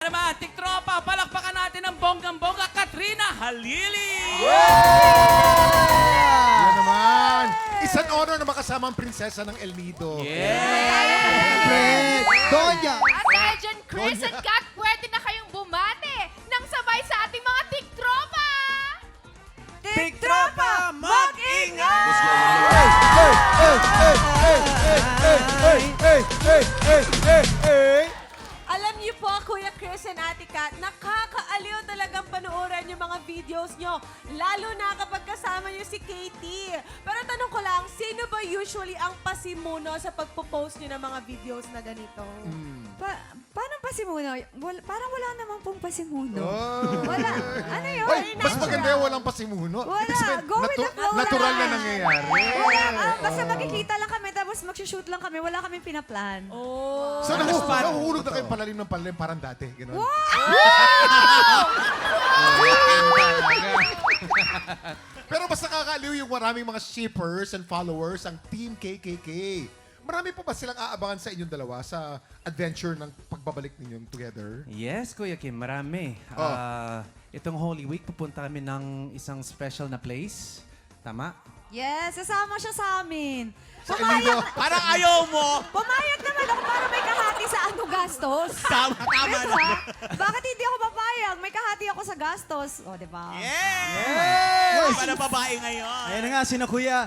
naman, tiktropa, palakpakan natin ang bonggang-bongga, Katrina Halili! Yan naman. Isang honor na makasama ang prinsesa ng El Nido. Yeah! Donya! At dahil dyan, Chris at Kat, pwede na kayong bumate ng sabay sa ating mga tiktropa! Tiktropa, mag-ingat! Alam niyo po, Kuya Chris and Ate Kat, nakakaaliw talagang panuoran yung mga videos nyo. Lalo na kapag kasama niyo si Katie. Pero tanong ko lang, sino ba usually ang pasimuno sa pagpo-post niyo ng mga videos na ganito? Paano pasimuno? Parang wala namang pong pasimuno. Oh. Wala. Ano yun? Hoy, mas maganda yung walang pasimuno. Wala. Ibig sabihin, Go with the flow natural na lang. nangyayari. Wala. Basta makikita lang kami tapos mag-shoot lang kami. Wala kaming pinaplan. Oh. So, nahuhulog na kayo palalim ng palalim parang dati. Ganun. Pero mas nakakaaliw yung maraming mga shippers and followers, ang Team KKK. Marami pa ba silang aabangan sa inyong dalawa sa adventure ng pagbabalik ninyong together? Yes, Kuya Kim, marami. Itong Holy Week, pupunta kami ng isang special na place. Tama? Yes, sasama siya sa amin. Sa El Nido? Parang ayaw mo! Pumayag naman ako para may kahati sa ano gastos. Tama Diba? Bakit hindi ako papayag? May kahati ako sa gastos. O, diba? Yeah! Para babae ngayon. Ayan na nga, sina Kuya